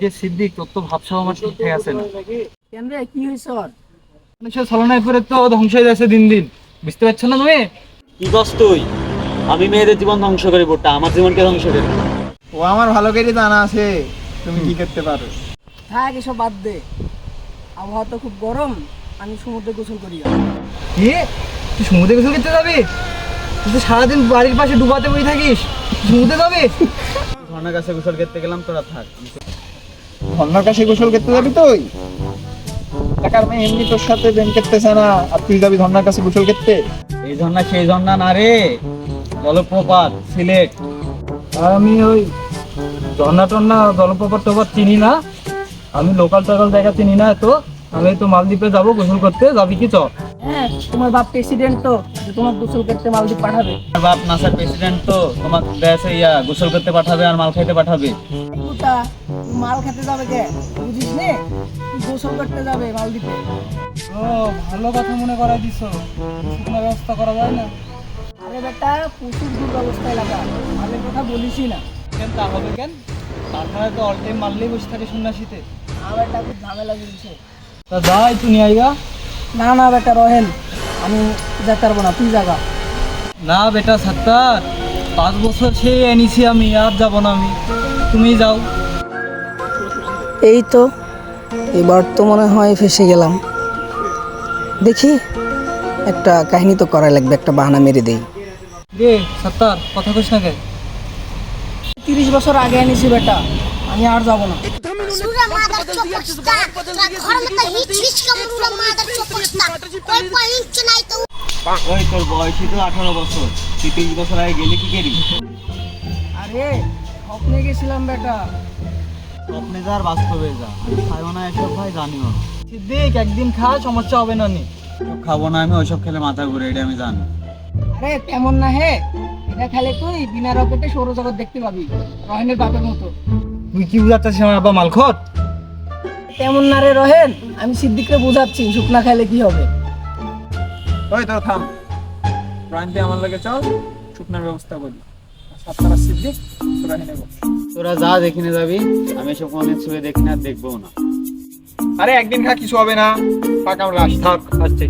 যে সিদ্দিক, তোর তো ভাবসাব আমার ঠিকঠাক আছে না। কেন রে, কি হয়েছে ওর? মানুষের ছলনায় পরে তো ধ্বংস হয়ে যাচ্ছে দিন দিন, বুঝতে পারছো না তুমি? কি বস তুই? আমি মেয়েদের জীবন ধ্বংস করি বোটা, আমার জীবনকে ধ্বংস করি। ও আমার ভালো করে জানা আছে তুমি কি করতে পারো। থাক এসব বাদ দে, আবহাওয়া তো খুব গরম, আমি সমুদ্রে গোসল করি। কি, তুই সমুদ্রে গোসল করতে যাবি? তুই তো সারাদিন বাড়ির পাশে ডুবাতে বসে থাকিস, তুই সমুদ্রে যাবি? ঝর্ণার কাছে গোসল করতে গেলাম, তোরা থাক। ঝর্ণার কাছে গোসল করতে যাবি তুই? টাকার মেয়ে এমনি তোর সাথে প্রেম করতেছে না, আর তুই যাবি ঝর্ণার কাছে গোসল করতে? এই ঝর্ণা সেই ঝর্ণা না রে, জলপ্রপাত সিলেট। আর আমি ওই ঝর্ণা টর্ণা জলপ্রপাত টপাত চিনি না, আমি লোকাল টোকাল জায়গা চিনি না। তো আমি তো মালদ্বীপে যাবো গোসল করতে, যাবি কি? চ। হ্যাঁ, তোমার বাপ প্রেসিডেন্ট তো, যে তোমার গোসল করতে মালদ্বীপ পাঠাবে। আমার বাপ নাসার প্রেসিডেন্ট তো, তোমার দেশে গোসল করতে পাঠাবে আর মাল খাইতে পাঠাবে। কুতা, তুই মাল খেতে যাবে কে? বুঝিস নে, তুই গোসল করতে যাবে মালদ্বীপে। ও, ভালো কথা মনে করাই দিছ, শুকনো ব্যবস্থা করা যায় না? আরে বেটা, প্রচুর দুর্ব্যবস্থা এলাকা, মালের কথা বলিসই না। কেন তা হবে কেন? তারপরে তো অল টাইম মারলেই বসে থাকে সন্ন্যাসীতে। না বেটা, খুব ঝামেলা চলছে। তা যাই, তুই নিয়ে আইগা। না না বেটা রহেন, আমি যেতে পারবো না, তুই জাগা। না বেটা সাত্তার, 5 বছর সেই এনেছি আমি, আর যাব না আমি, তুমি যাও। এই তো, এবার তো মনে হয় ফেসে গেলাম। দেখি, একটা কাহিনী তো করা লাগবে, একটা বাহানা মেরে দেই। রে সাত্তার, কথা কইস না কে? 30 বছর আগে এনেছি বেটা, আমি আর যাব না। सूरा मादर चोपड़ता घर में तो हिच हिच का मुरा मादर चोपड़ता कोई कोई इंच नहीं तो ওই তোর বয়সই তো 18 বছর, তুই 30 বছর আগে গেলে কি করি? আরে স্বপ্নে গেছিলাম বেটা। স্বপ্নে যা আর বাস্তবে যা, আমি খাইও না এসব ভাই, জানিও না। সিদ্দিক, একদিন খা, সমস্যা হবে না নি। সব খাবো না আমি, ওইসব খেলে মাথা ঘুরে, এটা আমি জানি। আরে তেমন না হে, এটা খেলে তুই বিনা রকেটে সৌরজগৎ দেখতে পাবি, রহেনের বাপের মতো। তুই কি বুঝাচ্ছিস আমার আব্বা মালখত? তেমন না রে রহেন, আমি সিদ্দিককে বোঝাচ্ছি শুকনা খাইলে কি হবে। ওই তো থাম, প্রান্তে আমার লাগে চল, শুকনার ব্যবস্থা করি। সাতটারা সিদ্দিক তোরা নেব। তোরা যা দেখিনে যাবি, আমি এসব কোনো ছুঁয়ে দেখি না, দেখবো না। আরে একদিন খা, কিছু হবে না, পাকা লাশ থাক। আচ্ছা।